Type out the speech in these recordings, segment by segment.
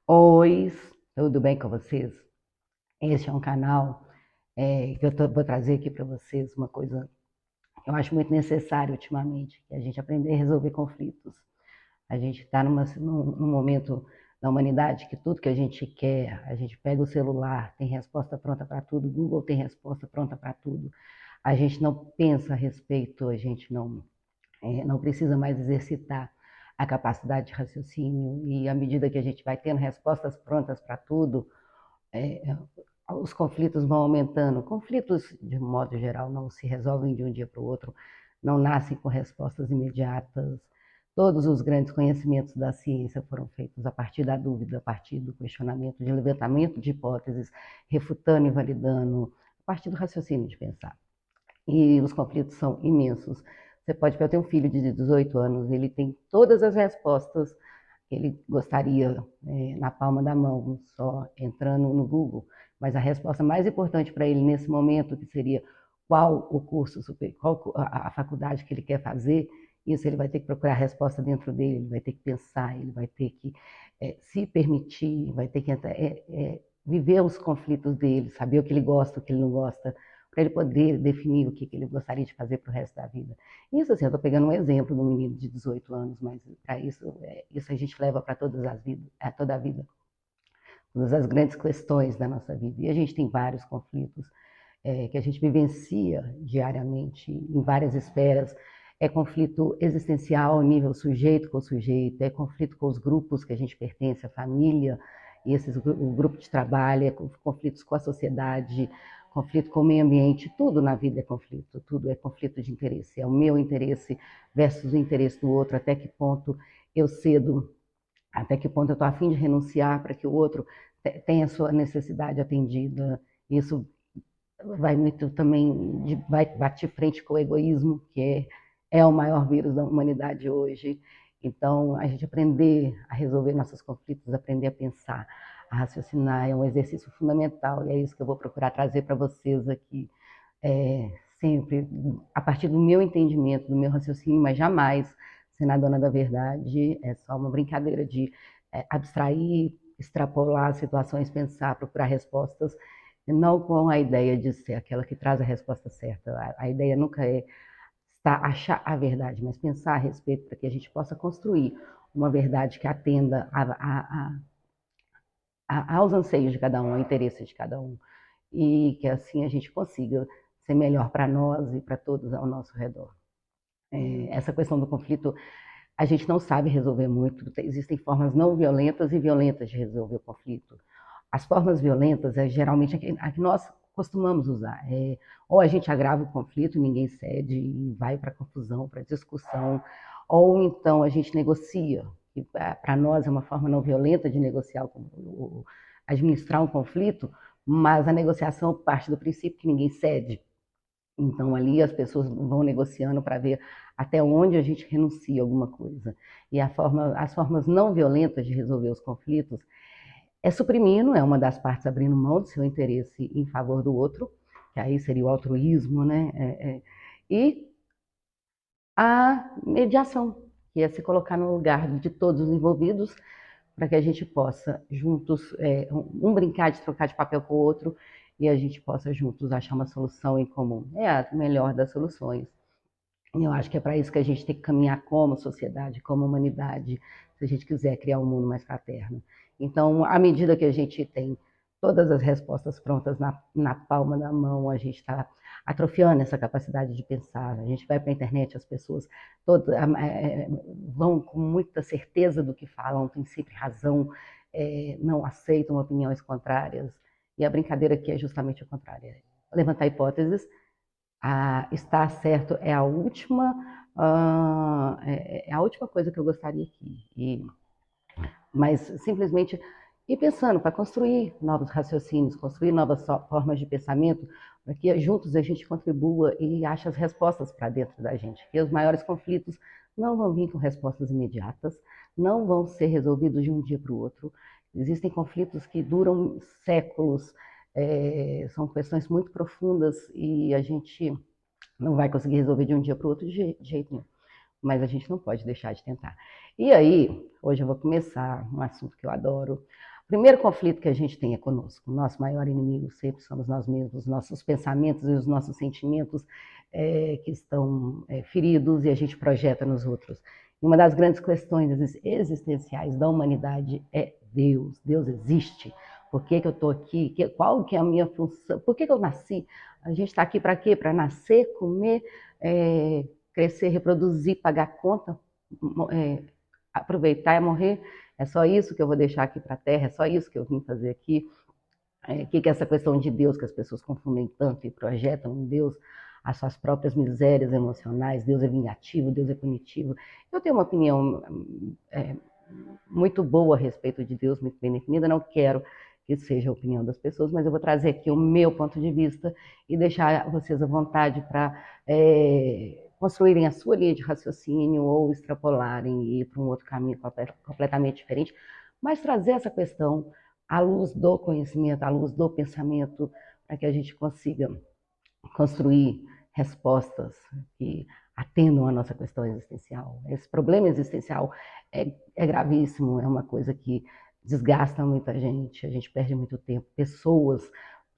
Oi, tudo bem com vocês? Este é um canal que vou trazer aqui para vocês uma coisa que eu acho muito necessária ultimamente, que é a gente aprender a resolver conflitos. A gente está num momento da humanidade que tudo que a gente quer, a gente pega o celular, tem resposta pronta para tudo, o Google tem resposta pronta para tudo. A gente não pensa a respeito, a gente não precisa mais exercitar a capacidade de raciocínio, e à medida que a gente vai tendo respostas prontas para tudo, é, os conflitos vão aumentando. Conflitos, de modo geral, não se resolvem de um dia para o outro, não nascem com respostas imediatas. Todos os grandes conhecimentos da ciência foram feitos a partir da dúvida, a partir do questionamento, de levantamento de hipóteses, refutando e validando, a partir do raciocínio de pensar. E os conflitos são imensos. Você pode ver, eu tenho um filho de 18 anos, ele tem todas as respostas que ele gostaria na palma da mão, só entrando no Google. Mas a resposta mais importante para ele nesse momento, que seria qual o curso, qual a faculdade que ele quer fazer, isso ele vai ter que procurar a resposta dentro dele, ele vai ter que pensar, ele vai ter que se permitir, vai ter que viver os conflitos dele, saber o que ele gosta, o que ele não gosta, para ele poder definir o que ele gostaria de fazer para o resto da vida. Isso, assim, eu estou pegando um exemplo de um menino de 18 anos, mas para isso a gente leva para todas as vidas, toda a vida, todas as grandes questões da nossa vida. E a gente tem vários conflitos que a gente vivencia diariamente em várias esferas. É conflito existencial, nível sujeito com sujeito, é conflito com os grupos que a gente pertence, a família, e o grupo de trabalho, é conflitos com a sociedade, conflito com o meio ambiente, tudo na vida é conflito, tudo é conflito de interesse. É o meu interesse versus o interesse do outro, até que ponto eu cedo, até que ponto eu estou a fim de renunciar para que o outro tenha a sua necessidade atendida. Isso vai muito também, vai bater frente com o egoísmo, que é o maior vírus da humanidade hoje. Então, a gente aprender a resolver nossos conflitos, aprender a pensar, a raciocinar, é um exercício fundamental, e é isso que eu vou procurar trazer para vocês aqui, sempre a partir do meu entendimento, do meu raciocínio, mas jamais sendo a dona da verdade. É só uma brincadeira de abstrair, extrapolar situações, pensar, procurar respostas, não com a ideia de ser aquela que traz a resposta certa. A ideia nunca é achar a verdade, mas pensar a respeito para que a gente possa construir uma verdade que atenda aos anseios de cada um, ao interesse de cada um, e que assim a gente consiga ser melhor para nós e para todos ao nosso redor. Essa questão do conflito a gente não sabe resolver muito. Existem formas não violentas e violentas de resolver o conflito. As formas violentas é geralmente a que nós costumamos usar. Ou a gente agrava o conflito, ninguém cede e vai para confusão, para discussão, ou então a gente negocia. Para nós é uma forma não violenta de negociar, administrar um conflito, mas a negociação parte do princípio que ninguém cede. Então, ali as pessoas vão negociando para ver até onde a gente renuncia a alguma coisa. E as formas não violentas de resolver os conflitos é suprimindo, é uma das partes abrindo mão do seu interesse em favor do outro, que aí seria o altruísmo, né? E a mediação, que é se colocar no lugar de todos os envolvidos, para que a gente possa juntos, um brincar de trocar de papel com o outro, e a gente possa juntos achar uma solução em comum. É a melhor das soluções. E eu acho que é para isso que a gente tem que caminhar como sociedade, como humanidade, se a gente quiser criar um mundo mais fraterno. Então, à medida que a gente tem todas as respostas prontas na palma da mão, a gente está atrofiando essa capacidade de pensar. A gente vai para a internet, as pessoas todas, vão com muita certeza do que falam, têm sempre razão, não aceitam opiniões contrárias. E a brincadeira aqui é justamente o contrário. Levantar hipóteses, estar certo é a última coisa que eu gostaria aqui. Mas simplesmente ir pensando para construir novos raciocínios, construir novas formas de pensamento, para que juntos a gente contribua e ache as respostas para dentro da gente. Que os maiores conflitos não vão vir com respostas imediatas, não vão ser resolvidos de um dia para o outro. Existem conflitos que duram séculos, são questões muito profundas e a gente não vai conseguir resolver de um dia para o outro de jeito nenhum. Mas a gente não pode deixar de tentar. E aí, hoje eu vou começar um assunto que eu adoro, O primeiro conflito que a gente tem é conosco. O nosso maior inimigo sempre somos nós mesmos, nossos pensamentos e os nossos sentimentos que estão feridos e a gente projeta nos outros. E uma das grandes questões existenciais da humanidade é Deus. Deus existe. Por que eu estou aqui? Qual que é a minha função? Por que eu nasci? A gente está aqui para quê? Para nascer, comer, crescer, reproduzir, pagar conta, aproveitar e morrer. É só isso que eu vou deixar aqui para a Terra? É só isso que eu vim fazer aqui? O que é essa questão de Deus que as pessoas confundem tanto e projetam em Deus as suas próprias misérias emocionais? Deus é vingativo, Deus é punitivo. Eu tenho uma opinião muito boa a respeito de Deus, muito bem definida. Não quero que seja a opinião das pessoas, mas eu vou trazer aqui o meu ponto de vista e deixar vocês à vontade para construírem a sua linha de raciocínio ou extrapolarem e ir para um outro caminho completamente diferente, mas trazer essa questão à luz do conhecimento, à luz do pensamento, para que a gente consiga construir respostas que atendam a nossa questão existencial. Esse problema existencial é gravíssimo, é uma coisa que desgasta muita gente, a gente perde muito tempo, pessoas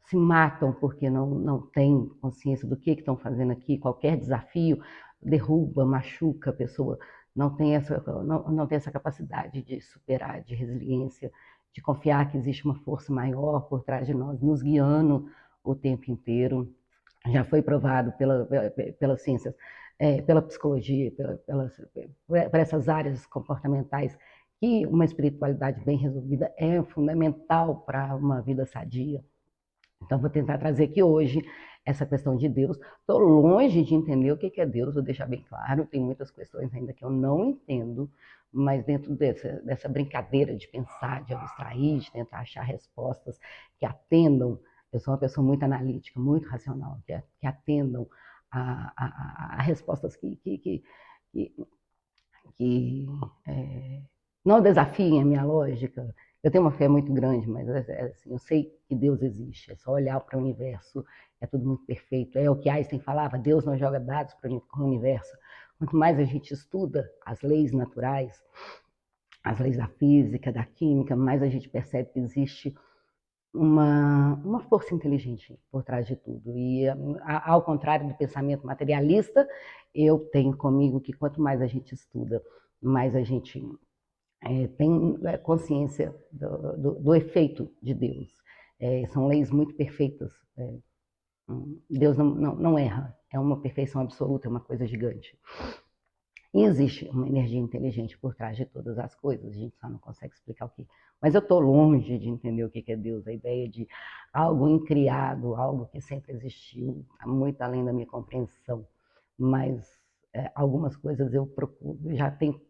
se matam porque não têm consciência do que estão fazendo aqui, qualquer desafio derruba, machuca a pessoa, não tem essa capacidade de superar, de resiliência, de confiar que existe uma força maior por trás de nós, nos guiando o tempo inteiro. Já foi provado pelas ciências, pela psicologia, por essas áreas comportamentais, que uma espiritualidade bem resolvida é fundamental para uma vida sadia. Então, vou tentar trazer aqui hoje essa questão de Deus. Estou longe de entender o que é Deus, vou deixar bem claro, tem muitas questões ainda que eu não entendo, mas dentro dessa brincadeira de pensar, de abstrair, de tentar achar respostas que atendam. Eu sou uma pessoa muito analítica, muito racional, que atendam a respostas que não desafiem a minha lógica. Eu tenho uma fé muito grande, mas assim, eu sei que Deus existe. É só olhar para o universo, é tudo muito perfeito. É o que Einstein falava, Deus não joga dados para o universo. Quanto mais a gente estuda as leis naturais, as leis da física, da química, mais a gente percebe que existe uma força inteligente por trás de tudo. E, ao contrário do pensamento materialista, eu tenho comigo que quanto mais a gente estuda, mais a gente tem consciência do efeito de Deus. São leis muito perfeitas. Deus não erra, é uma perfeição absoluta, é uma coisa gigante. E existe uma energia inteligente por trás de todas as coisas, a gente só não consegue explicar o que. Mas eu estou longe de entender o que é Deus, a ideia de algo incriado, algo que sempre existiu, muito além da minha compreensão. Mas algumas coisas eu procuro, já tenho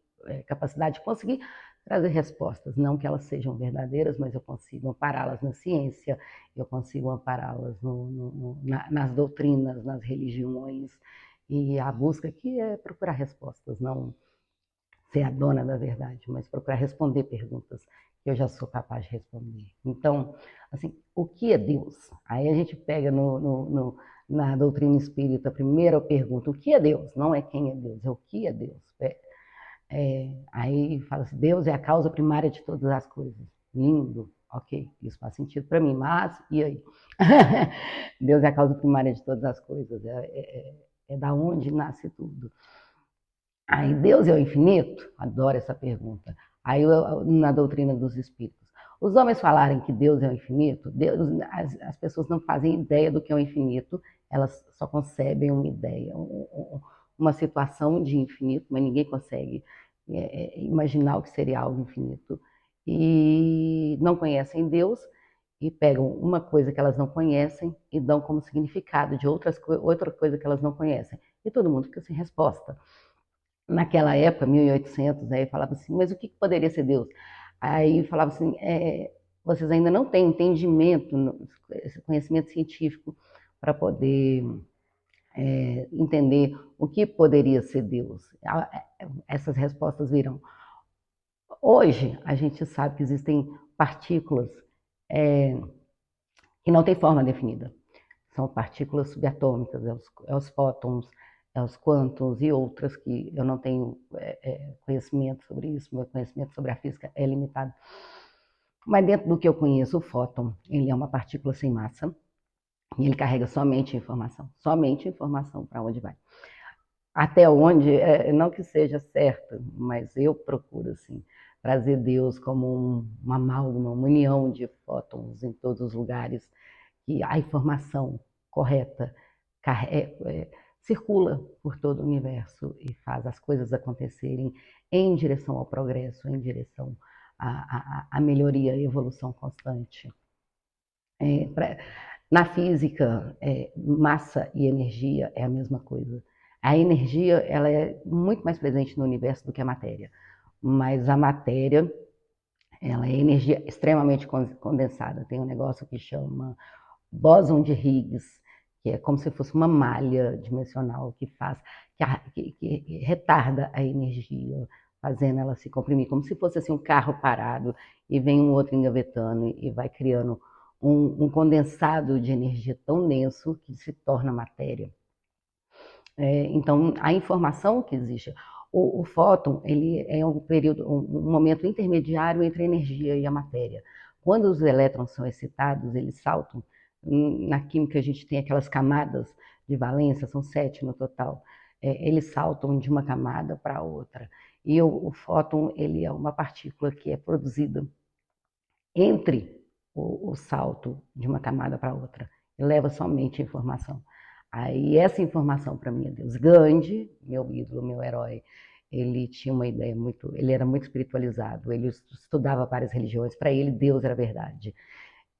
capacidade de conseguir trazer respostas, não que elas sejam verdadeiras, mas eu consigo ampará-las na ciência, eu consigo ampará-las nas doutrinas, nas religiões, e a busca aqui é procurar respostas, não ser a dona da verdade, mas procurar responder perguntas que eu já sou capaz de responder. Então, assim, o que é Deus? Aí a gente pega na doutrina espírita, primeiro eu pergunto, o que é Deus? Não é quem é Deus, é o que é Deus. Aí fala assim, Deus é a causa primária de todas as coisas. Lindo, ok, isso faz sentido para mim, mas e aí? Deus é a causa primária de todas as coisas, é da onde nasce tudo. Aí Deus é o infinito? Adoro essa pergunta. Aí na doutrina dos espíritos, os homens falarem que Deus é o infinito, as pessoas não fazem ideia do que é o infinito, elas só concebem uma ideia, uma situação de infinito, mas ninguém consegue imaginar o que seria algo infinito. E não conhecem Deus e pegam uma coisa que elas não conhecem e dão como significado de outra coisa que elas não conhecem. E todo mundo fica sem resposta. Naquela época, 1800, aí falava assim, mas o que poderia ser Deus? Aí falava assim, vocês ainda não têm entendimento, esse conhecimento científico para poder entender o que poderia ser Deus. Essas respostas virão. Hoje, a gente sabe que existem partículas que não têm forma definida. São partículas subatômicas, os fótons, os quântons e outras que eu não tenho conhecimento sobre isso, meu conhecimento sobre a física é limitado. Mas dentro do que eu conheço, o fóton, ele é uma partícula sem massa, e ele carrega somente informação para onde vai. Até onde, não que seja certo, mas eu procuro, assim, trazer Deus como uma amálgama, uma união de fótons em todos os lugares, que a informação correta circula por todo o universo e faz as coisas acontecerem em direção ao progresso, em direção à melhoria, à evolução constante. Na física, massa e energia é a mesma coisa. A energia ela é muito mais presente no universo do que a matéria, mas a matéria ela é energia extremamente condensada. Tem um negócio que chama bóson de Higgs, que é como se fosse uma malha dimensional que faz, que retarda a energia, fazendo ela se comprimir, como se fosse assim um carro parado e vem um outro engavetando e vai criando um condensado de energia tão denso que se torna matéria. Então, a informação que existe, o fóton, ele é um período, um momento intermediário entre a energia e a matéria. Quando os elétrons são excitados, eles saltam. Na química, a gente tem aquelas camadas de valência, são 7 no total. Eles saltam de uma camada para outra. E o fóton, ele é uma partícula que é produzida entre o salto de uma camada para outra. Ele leva somente informação. Aí essa informação para mim é Deus. Gandhi, meu ídolo, meu herói, ele tinha uma ideia muito, ele era muito espiritualizado, ele estudava várias religiões, para ele Deus era verdade.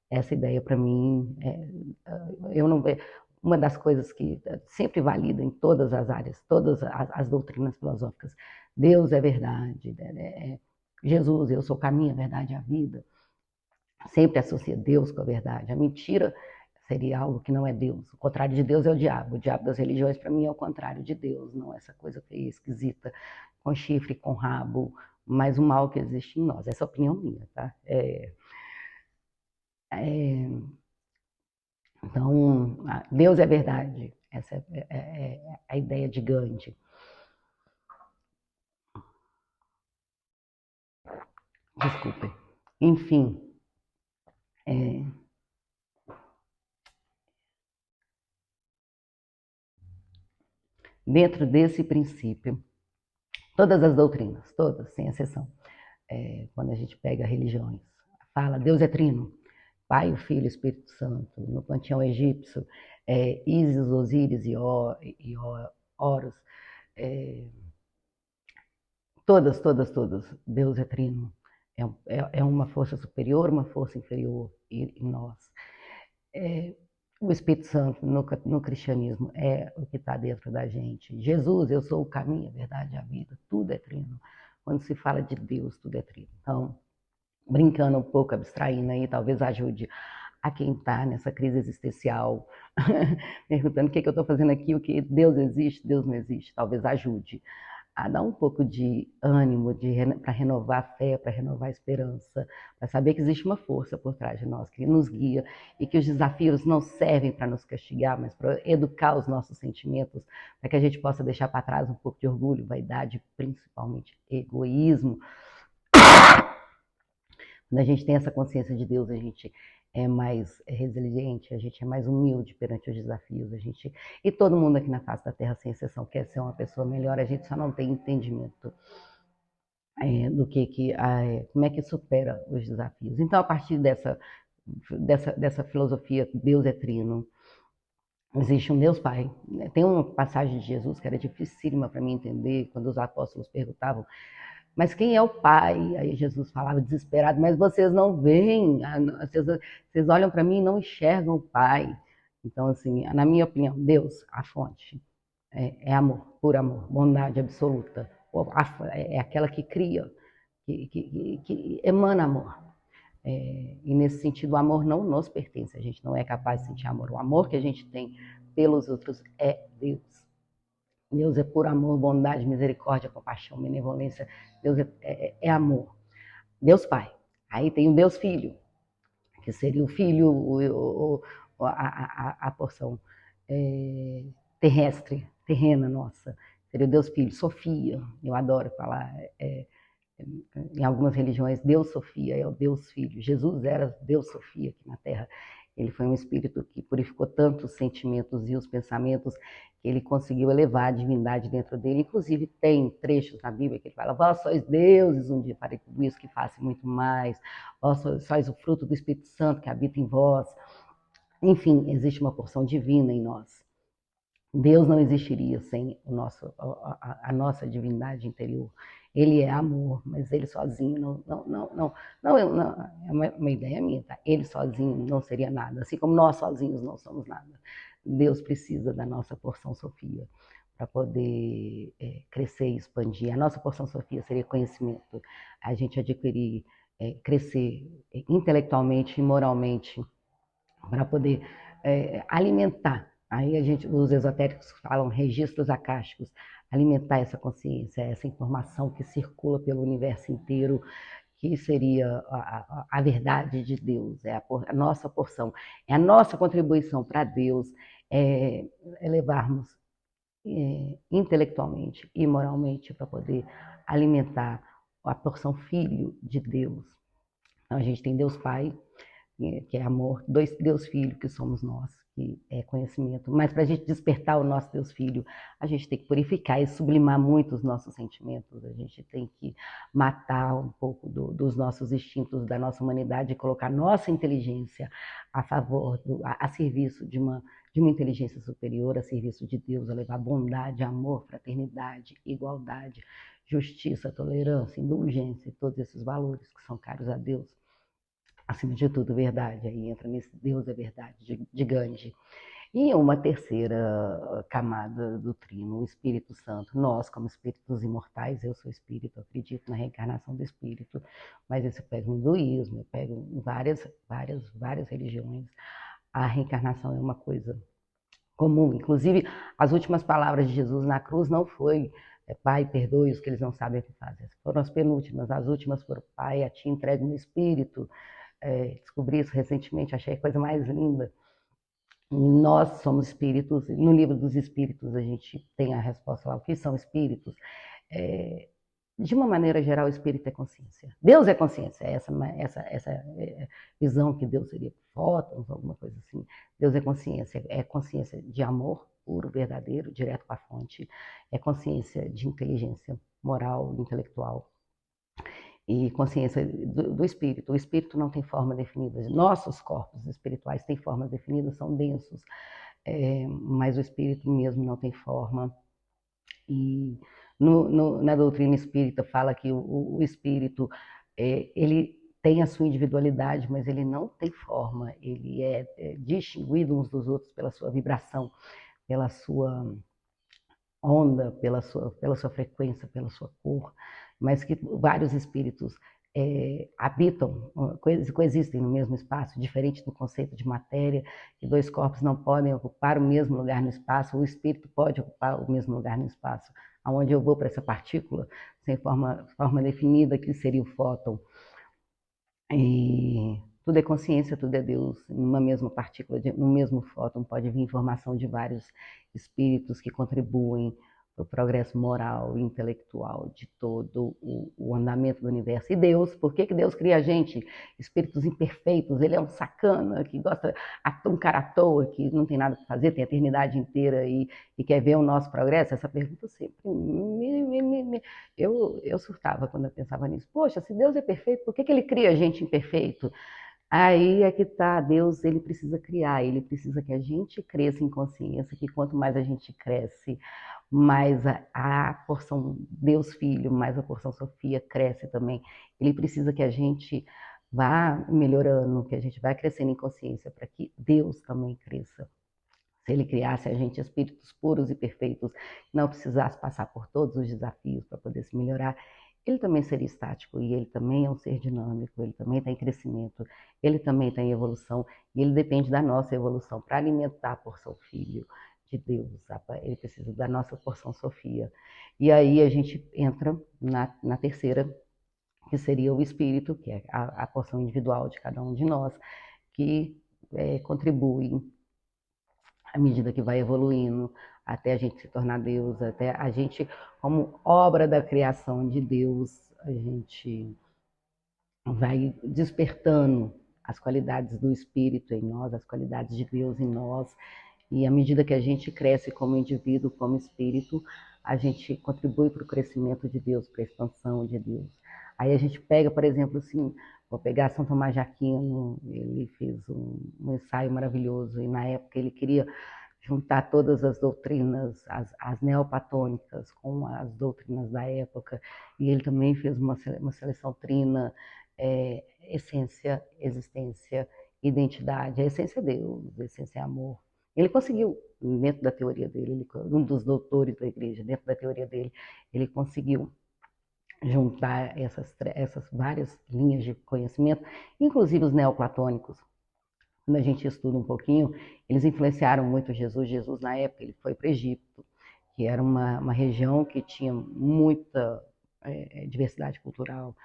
Essa ideia para mim, eu não uma das coisas que sempre valida em todas as áreas, todas as doutrinas filosóficas, Deus é verdade, Jesus, eu sou o caminho, a verdade e a vida. Sempre associa Deus com a verdade. A mentira seria algo que não é Deus. O contrário de Deus é o diabo. O diabo das religiões, para mim, é o contrário de Deus. Não essa coisa feia, esquisita, com chifre, com rabo, mas o mal que existe em nós. Essa é a opinião minha, tá? Então, Deus é verdade. Essa é a ideia de Gandhi. Desculpe. Enfim, dentro desse princípio, todas as doutrinas, todas, sem exceção, quando a gente pega religiões, fala Deus é trino, Pai, o Filho e o Espírito Santo, no panteão egípcio, Ísis, Osíris e Horus, todas, Deus é trino, é uma força superior, uma força inferior em nós. O Espírito Santo no cristianismo é o que está dentro da gente. Jesus, eu sou o caminho, a verdade e a vida, tudo é trino. Quando se fala de Deus, tudo é trino. Então, brincando um pouco, abstraindo aí, talvez ajude a quem está nessa crise existencial, perguntando o que eu estou fazendo aqui, o que Deus existe, Deus não existe, talvez ajude a dar um pouco de ânimo para renovar a fé, para renovar a esperança, para saber que existe uma força por trás de nós, que nos guia e que os desafios não servem para nos castigar, mas para educar os nossos sentimentos, para que a gente possa deixar para trás um pouco de orgulho, vaidade, principalmente egoísmo. Quando a gente tem essa consciência de Deus, a gente é mais resiliente, a gente é mais humilde perante os desafios, e todo mundo aqui na face da Terra, sem exceção, quer ser uma pessoa melhor, a gente só não tem entendimento do como é que supera os desafios. Então, a partir dessa filosofia, Deus é trino, existe um Deus Pai. Tem uma passagem de Jesus que era dificílima para mim entender, quando os apóstolos perguntavam, mas quem é o Pai? Aí Jesus falava desesperado, mas vocês não veem, vocês olham para mim e não enxergam o Pai. Então, assim, na minha opinião, Deus, a fonte, é amor, puro amor, bondade absoluta. É aquela que cria, que emana amor. E nesse sentido, o amor não nos pertence, a gente não é capaz de sentir amor. O amor que a gente tem pelos outros é Deus. Deus é puro amor, bondade, misericórdia, compaixão, benevolência. Deus é amor. Deus Pai. Aí tem o Deus Filho, que seria o Filho, a porção terrestre, terrena nossa. Seria o Deus Filho. Sofia, eu adoro falar. Em algumas religiões, Deus Sofia é o Deus Filho. Jesus era Deus Sofia aqui na Terra. Ele foi um espírito que purificou tanto os sentimentos e os pensamentos que ele conseguiu elevar a divindade dentro dele. Inclusive, tem trechos na Bíblia que ele fala: vós sois deuses, um dia farei tudo isso que faço muito mais. Vós sois o fruto do Espírito Santo que habita em vós. Enfim, existe uma porção divina em nós. Deus não existiria sem a nossa divindade interior. Ele é amor, mas ele sozinho não é uma ideia minha, tá? Ele sozinho não seria nada, assim como nós sozinhos não somos nada. Deus precisa da nossa porção Sofia para poder crescer e expandir. A nossa porção Sofia seria conhecimento, a gente adquirir, crescer intelectualmente e moralmente para poder alimentar. Aí os esotéricos falam registros acásticos, alimentar essa consciência, essa informação que circula pelo universo inteiro, que seria a verdade de Deus, é a nossa porção, é a nossa contribuição para Deus, elevarmos intelectualmente e moralmente para poder alimentar a porção filho de Deus. Então a gente tem Deus Pai, que é amor, Deus Filho, que somos nós, que é conhecimento. Mas para a gente despertar o nosso Deus Filho, a gente tem que purificar e sublimar muito os nossos sentimentos, a gente tem que matar um pouco dos nossos instintos, da nossa humanidade, e colocar nossa inteligência a favor, a serviço de uma inteligência superior, a serviço de Deus, a levar bondade, amor, fraternidade, igualdade, justiça, tolerância, indulgência, todos esses valores que são caros a Deus. Acima de tudo, verdade. Aí entra nesse Deus é verdade, de Gandhi. E uma terceira camada do trino, o Espírito Santo. Nós, como espíritos imortais, eu sou espírito, acredito na reencarnação do espírito, mas isso eu pego no hinduísmo, eu pego em várias religiões. A reencarnação é uma coisa comum. Inclusive, as últimas palavras de Jesus na cruz não foi Pai, perdoe os que eles não sabem o que fazem. Foram as penúltimas, as últimas foram: Pai, a ti entrego meu espírito. Descobri isso recentemente, achei a coisa mais linda. Nós somos espíritos, no livro dos espíritos a gente tem a resposta lá, o que são espíritos? De uma maneira geral, o espírito é consciência. Deus é consciência, essa visão que Deus seria fótons, alguma coisa assim. Deus é consciência de amor puro, verdadeiro, direto com a fonte, é consciência de inteligência moral, intelectual, e consciência do espírito. O espírito não tem forma definida. Nossos corpos espirituais têm formas definidas, são densos, mas o espírito mesmo não tem forma. E na doutrina espírita fala que o espírito, ele tem a sua individualidade, mas ele não tem forma. Ele é distinguido uns dos outros pela sua vibração, pela sua onda, pela sua frequência, pela sua cor, mas que vários espíritos habitam, coexistem no mesmo espaço, diferente do conceito de matéria, que dois corpos não podem ocupar o mesmo lugar no espaço, o espírito pode ocupar o mesmo lugar no espaço. Aonde eu vou para essa partícula, sem forma definida, que seria o fóton. E tudo é consciência, tudo é Deus. Numa mesma partícula, no mesmo fóton, pode vir informação de vários espíritos que contribuem para o progresso moral e intelectual de todo o andamento do universo. E Deus, por que Deus cria a gente? Espíritos imperfeitos, ele é um sacana, que gosta, um cara à toa, que não tem nada para fazer, tem a eternidade inteira e quer ver o nosso progresso? Essa pergunta sempre eu surtava quando eu pensava nisso. Poxa, se Deus é perfeito, por que ele cria a gente imperfeito? Aí é que está, Deus, ele precisa criar, ele precisa que a gente cresça em consciência, que quanto mais a gente cresce, mais a porção Deus Filho, mais a porção Sofia cresce também. Ele precisa que a gente vá melhorando, que a gente vá crescendo em consciência, para que Deus também cresça. Se ele criasse a gente espíritos puros e perfeitos, não precisasse passar por todos os desafios para poder se melhorar, ele também seria estático, e ele também é um ser dinâmico, ele também está em crescimento, ele também está em evolução, e ele depende da nossa evolução para alimentar a porção Filho de Deus. Ele precisa da nossa porção Sofia. E aí a gente entra na terceira, que seria o espírito, que é a porção individual de cada um de nós, que contribui à medida que vai evoluindo, até a gente se tornar Deus, até a gente, como obra da criação de Deus, a gente vai despertando as qualidades do Espírito em nós, as qualidades de Deus em nós, e à medida que a gente cresce como indivíduo, como espírito, a gente contribui para o crescimento de Deus, para a expansão de Deus. Aí a gente pega, por exemplo, assim, vou pegar São Tomás de Aquino, ele fez um ensaio maravilhoso, e na época ele queria juntar todas as doutrinas, as neoplatônicas, com as doutrinas da época, e ele também fez uma seleção trina, essência, existência, identidade. A essência é Deus, a essência é amor. Ele conseguiu, dentro da teoria dele, um dos doutores da igreja, dentro da teoria dele, ele conseguiu juntar essas várias linhas de conhecimento, inclusive os neoplatônicos. Quando a gente estuda um pouquinho, eles influenciaram muito Jesus. Jesus, na época, ele foi para o Egito, que era uma região que tinha muita diversidade cultural.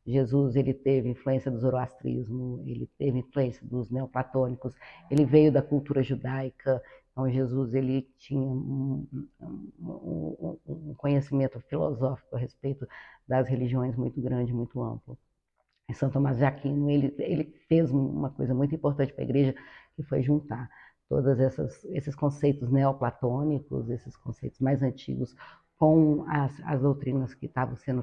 Jesus, ele teve influência do zoroastrismo, ele teve influência dos neoplatônicos, ele veio da cultura judaica. Então, Jesus, ele tinha um conhecimento filosófico a respeito das religiões muito grande, muito amplo. E São Tomás de Aquino, ele fez uma coisa muito importante para a igreja, que foi juntar todos esses conceitos neoplatônicos, esses conceitos mais antigos, com as doutrinas que estavam sendo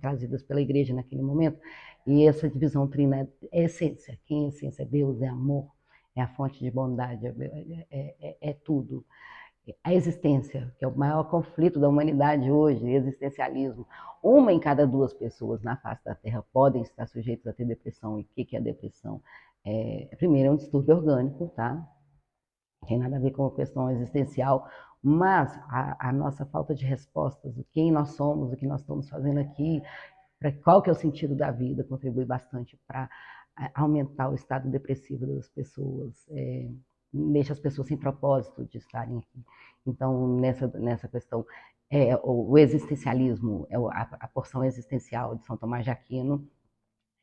trazidas pela igreja naquele momento. E essa divisão trina é essência. Quem é essência? Deus é amor, é a fonte de bondade, é tudo. A existência, que é o maior conflito da humanidade hoje, existencialismo. Uma em cada duas pessoas na face da Terra podem estar sujeitas a ter depressão. E o que é a depressão? Primeiro, é um distúrbio orgânico, tá? Não tem nada a ver com a questão existencial, mas a nossa falta de respostas, o quem nós somos, o que nós estamos fazendo aqui, qual que é o sentido da vida, contribui bastante para aumentar o estado depressivo das pessoas, deixa as pessoas sem propósito de estarem aqui. Então, nessa questão, o existencialismo, a porção existencial de São Tomás de Aquino,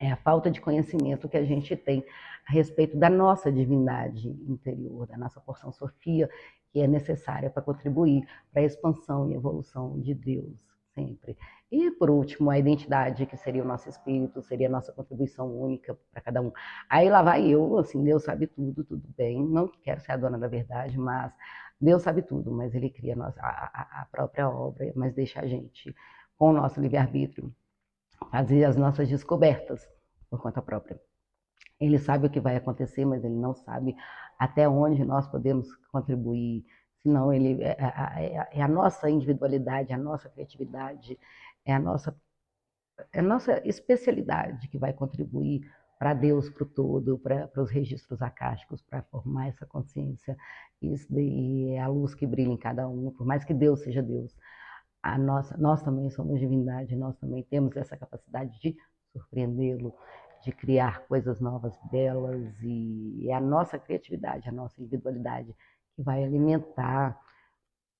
é a falta de conhecimento que a gente tem a respeito da nossa divindade interior, da nossa porção Sofia, que é necessária para contribuir para a expansão e evolução de Deus, sempre. E, por último, a identidade, que seria o nosso espírito, seria a nossa contribuição única para cada um. Aí lá vai eu, assim, Deus sabe tudo, tudo bem, não quero ser a dona da verdade, mas Deus sabe tudo, mas Ele cria a própria obra, mas deixa a gente, com o nosso livre-arbítrio, fazer as nossas descobertas por conta própria. Ele sabe o que vai acontecer, mas ele não sabe até onde nós podemos contribuir. Senão, é a nossa individualidade, a nossa criatividade, é a nossa especialidade que vai contribuir para Deus, para o todo, para os registros acásticos, para formar essa consciência. Isso daí é a luz que brilha em cada um, por mais que Deus seja Deus. Nós também somos divindade, nós também temos essa capacidade de surpreendê-lo, de criar coisas novas, belas, e é a nossa criatividade, a nossa individualidade que vai alimentar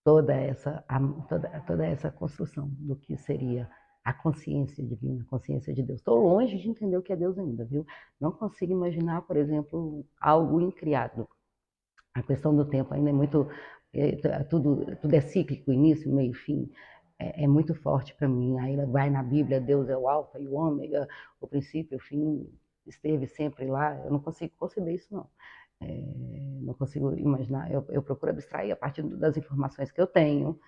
toda essa construção do que seria a consciência divina, a consciência de Deus. Estou longe de entender o que é Deus ainda, viu? Não consigo imaginar, por exemplo, algo incriado. A questão do tempo ainda é muito... tudo é cíclico, início, meio, fim. É muito forte para mim. Aí vai na Bíblia, Deus é o alfa e o ômega, o princípio, o fim, esteve sempre lá. Eu não consigo conceber isso, não. Não consigo imaginar. Eu procuro abstrair a partir das informações que eu tenho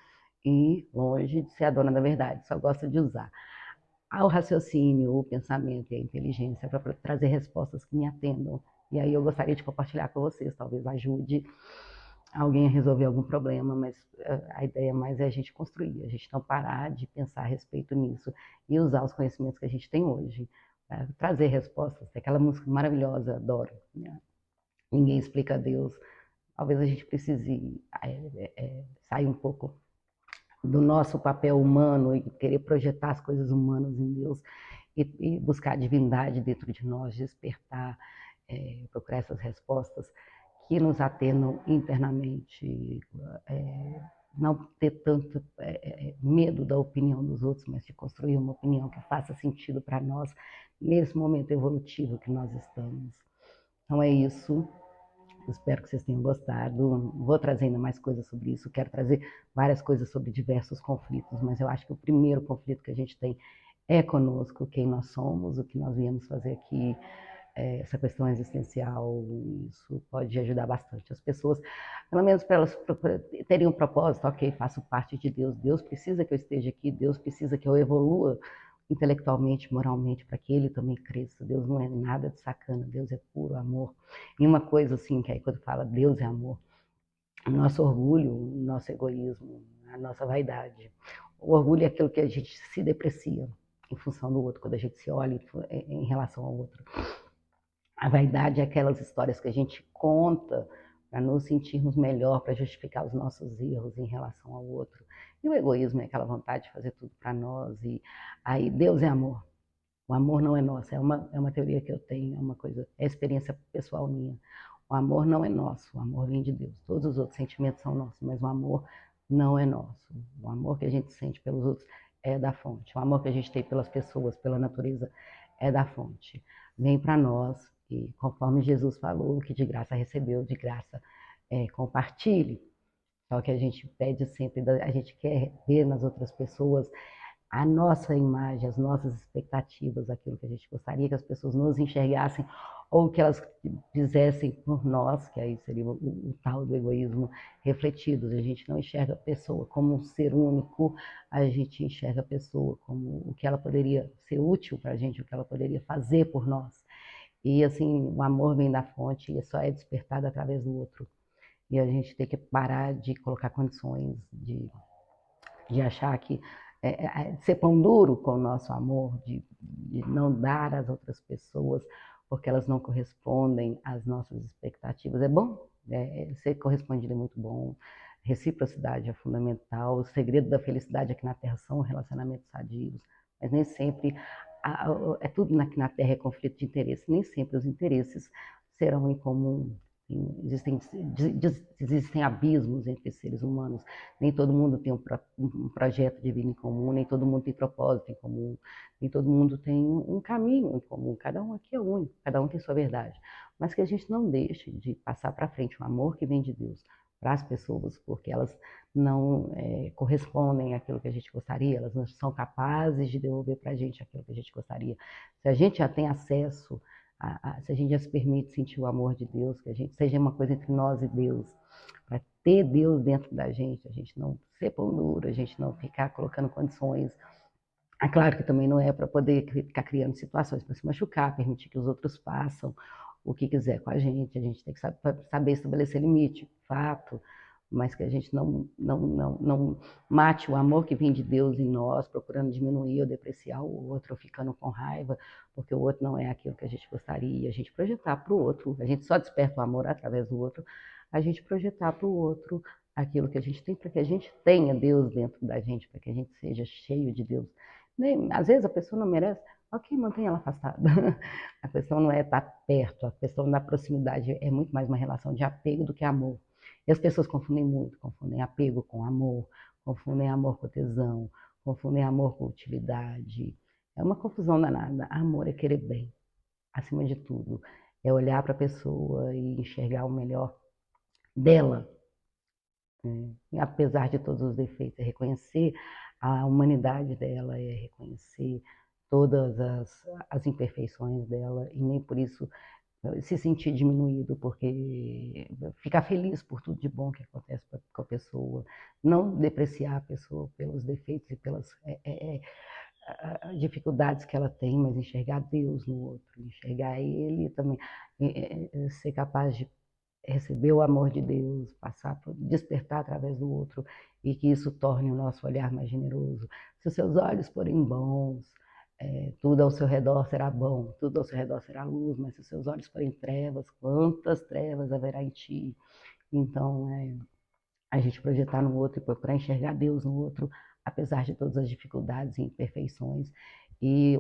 e longe de ser a dona da verdade, só gosto de usar o raciocínio, o pensamento e a inteligência para trazer respostas que me atendam. E aí eu gostaria de compartilhar com vocês, talvez ajude alguém a resolver algum problema, mas a ideia mais é a gente construir, a gente não parar de pensar a respeito nisso e usar os conhecimentos que a gente tem hoje para trazer respostas. Tem aquela música maravilhosa, adoro, né? Ninguém explica a Deus. Talvez a gente precise sair um pouco do nosso papel humano e querer projetar as coisas humanas em Deus e buscar a divindade dentro de nós, despertar, procurar essas respostas que nos atendam internamente, não ter tanto medo da opinião dos outros, mas de construir uma opinião que faça sentido para nós nesse momento evolutivo que nós estamos. Então é isso. Espero que vocês tenham gostado. Vou trazer ainda mais coisas sobre isso. Quero trazer várias coisas sobre diversos conflitos, mas eu acho que o primeiro conflito que a gente tem é conosco quem nós somos, o que nós viemos fazer aqui, essa questão existencial, isso pode ajudar bastante as pessoas, pelo menos para elas terem um propósito, ok, faço parte de Deus, Deus precisa que eu esteja aqui, Deus precisa que eu evolua intelectualmente, moralmente, para que Ele também cresça. Deus não é nada de sacana, Deus é puro amor. E uma coisa assim, que aí quando fala Deus é amor, o nosso orgulho, o nosso egoísmo, a nossa vaidade. O orgulho é aquilo que a gente se deprecia em função do outro, quando a gente se olha em relação ao outro. A vaidade é aquelas histórias que a gente conta para nos sentirmos melhor, para justificar os nossos erros em relação ao outro. E o egoísmo é aquela vontade de fazer tudo para nós. E aí Deus é amor. O amor não é nosso. É uma teoria que eu tenho, é uma coisa, é experiência pessoal minha. O amor não é nosso, o amor vem de Deus. Todos os outros sentimentos são nossos, mas o amor não é nosso. O amor que a gente sente pelos outros é da fonte. O amor que a gente tem pelas pessoas, pela natureza, é da fonte. Vem para nós e conforme Jesus falou, o que de graça recebeu, de graça compartilhe. Só que a gente pede sempre, a gente quer ver nas outras pessoas a nossa imagem, as nossas expectativas, aquilo que a gente gostaria que as pessoas nos enxergassem ou que elas fizessem por nós, que aí seria o tal do egoísmo refletido. A gente não enxerga a pessoa como um ser único, a gente enxerga a pessoa como o que ela poderia ser útil para a gente, o que ela poderia fazer por nós. E assim, o amor vem da fonte e só é despertado através do outro. E a gente tem que parar de colocar condições, de achar que ser pão duro com o nosso amor, de não dar às outras pessoas porque elas não correspondem às nossas expectativas. É bom, ser correspondido é muito bom, reciprocidade é fundamental, o segredo da felicidade aqui na Terra são relacionamentos sadios, mas nem sempre, tudo aqui na Terra é conflito de interesse, nem sempre os interesses serão em comum. Existem abismos entre seres humanos. Nem todo mundo tem um projeto de vida em comum, nem todo mundo tem propósito em comum, nem todo mundo tem um caminho em comum. Cada um aqui é único, cada um tem sua verdade. Mas que a gente não deixe de passar para frente o amor que vem de Deus para as pessoas, porque elas não correspondem àquilo que a gente gostaria, elas não são capazes de devolver para a gente aquilo que a gente gostaria. Se a gente já tem acesso se a gente já se permite sentir o amor de Deus, que a gente seja uma coisa entre nós e Deus, para ter Deus dentro da gente, a gente não ser pão duro, a gente não ficar colocando condições. É claro que também não é para poder ficar criando situações para se machucar, permitir que os outros façam o que quiser com a gente tem que saber estabelecer limite, fato, mas que a gente não mate o amor que vem de Deus em nós, procurando diminuir ou depreciar o outro, ou ficando com raiva, porque o outro não é aquilo que a gente gostaria, a gente projetar para o outro, a gente só desperta o amor através do outro, a gente projetar para o outro aquilo que a gente tem, para que a gente tenha Deus dentro da gente, para que a gente seja cheio de Deus. Às vezes a pessoa não merece, ok, mantenha ela afastada. A questão não é estar perto, a questão da proximidade é muito mais uma relação de apego do que amor. E as pessoas confundem muito, confundem apego com amor, confundem amor com tesão, confundem amor com utilidade. É uma confusão danada. Amor é querer bem, acima de tudo. É olhar para a pessoa e enxergar o melhor dela, e apesar de todos os defeitos, é reconhecer a humanidade dela, é reconhecer todas as imperfeições dela e nem por isso se sentir diminuído, porque ficar feliz por tudo de bom que acontece com a pessoa, não depreciar a pessoa pelos defeitos e pelas dificuldades que ela tem, mas enxergar Deus no outro, enxergar Ele também, ser capaz de receber o amor de Deus, despertar através do outro e que isso torne o nosso olhar mais generoso. Se os seus olhos forem bons, tudo ao seu redor será bom, tudo ao seu redor será luz, mas se os seus olhos forem trevas, quantas trevas haverá em ti? Então, a gente projetar no outro e procurar enxergar Deus no outro, apesar de todas as dificuldades e imperfeições, e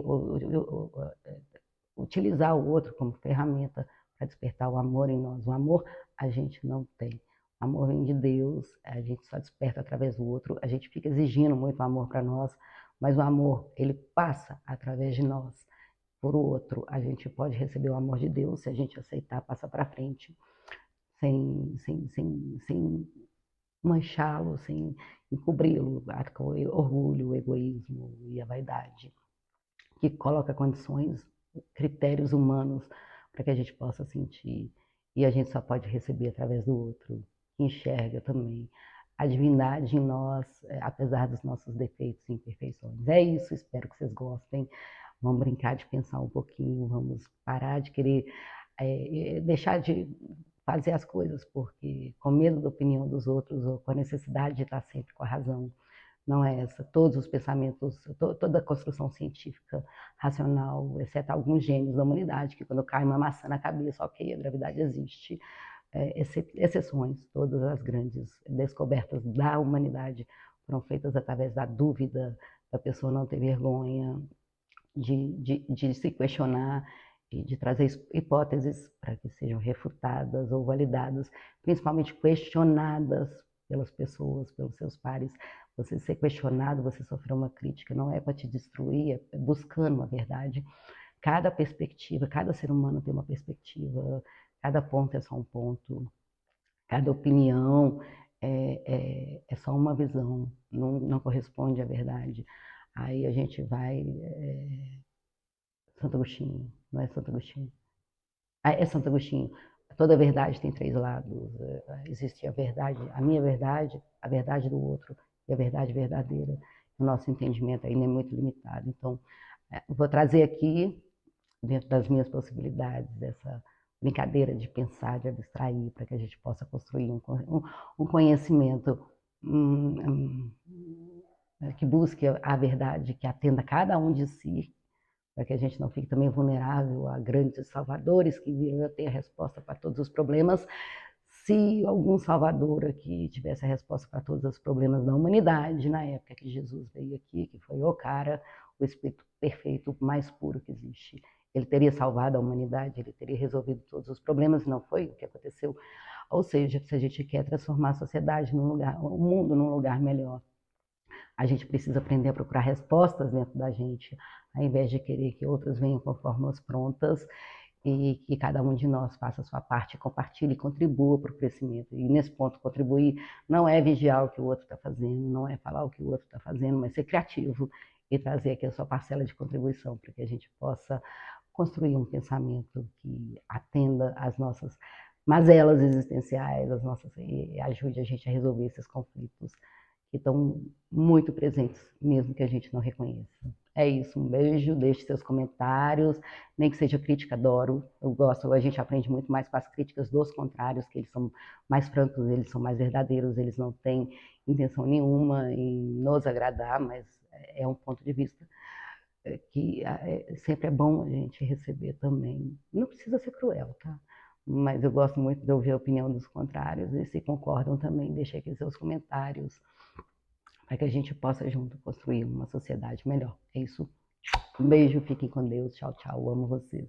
utilizar o outro como ferramenta para despertar o amor em nós. O amor a gente não tem. O amor vem de Deus, a gente só desperta através do outro, a gente fica exigindo muito amor para nós, mas o amor, ele passa através de nós. Por outro, a gente pode receber o amor de Deus se a gente aceitar, passar para frente, sem manchá-lo, sem encobri-lo com o orgulho, o egoísmo e a vaidade. que coloca condições, critérios humanos para que a gente possa sentir. E a gente só pode receber através do outro, que enxerga também a divindade em nós, apesar dos nossos defeitos e imperfeições. É isso, espero que vocês gostem. Vamos brincar de pensar um pouquinho, vamos parar de querer deixar de fazer as coisas porque com medo da opinião dos outros ou com a necessidade de estar sempre com a razão. Não é essa. Todos os pensamentos, toda a construção científica racional, exceto alguns gênios da humanidade, que quando cai uma maçã na cabeça, ok, a gravidade existe, exceções, todas as grandes descobertas da humanidade foram feitas através da dúvida, da pessoa não ter vergonha, de se questionar e de trazer hipóteses para que sejam refutadas ou validadas, principalmente questionadas pelas pessoas, pelos seus pares. Você ser questionado, você sofrer uma crítica, não é para te destruir, é buscando a verdade. Cada perspectiva, cada ser humano tem uma perspectiva, cada ponto é só um ponto, cada opinião é só uma visão, não corresponde à verdade. Aí a gente vai. Santo Agostinho, não é Santo Agostinho? Ah, é Santo Agostinho. Toda verdade tem três lados. Existe a verdade, a minha verdade, a verdade do outro e a verdade verdadeira. O nosso entendimento ainda é muito limitado. Então, vou trazer aqui, dentro das minhas possibilidades, essa brincadeira de pensar, de abstrair, para que a gente possa construir um conhecimento que busque a verdade, que atenda cada um de si, para que a gente não fique também vulnerável a grandes salvadores que viram ter a resposta para todos os problemas. Se algum salvador aqui tivesse a resposta para todos os problemas da humanidade, na época que Jesus veio aqui, que foi o cara, o Espírito perfeito, mais puro que existe, ele teria salvado a humanidade, ele teria resolvido todos os problemas, e não foi o que aconteceu. Ou seja, se a gente quer transformar a sociedade num lugar, o mundo num lugar melhor, a gente precisa aprender a procurar respostas dentro da gente, ao invés de querer que outros venham com fórmulas prontas e que cada um de nós faça a sua parte, compartilhe e contribua para o crescimento. E nesse ponto, contribuir não é vigiar o que o outro está fazendo, não é falar o que o outro está fazendo, mas ser criativo e trazer aqui a sua parcela de contribuição para que a gente possa construir um pensamento que atenda às nossas mazelas existenciais, e ajude a gente a resolver esses conflitos que estão muito presentes, mesmo que a gente não reconheça. É isso, um beijo, deixe seus comentários, nem que seja crítica, adoro, eu gosto, a gente aprende muito mais com as críticas dos contrários, que eles são mais francos, eles são mais verdadeiros, eles não têm intenção nenhuma em nos agradar, mas é um ponto de vista que sempre é bom a gente receber também. Não precisa ser cruel, tá? Mas eu gosto muito de ouvir a opinião dos contrários, e se concordam também, deixe aqui seus comentários, para que a gente possa junto construir uma sociedade melhor. É isso. Um beijo, fiquem com Deus. Tchau, tchau. Amo vocês.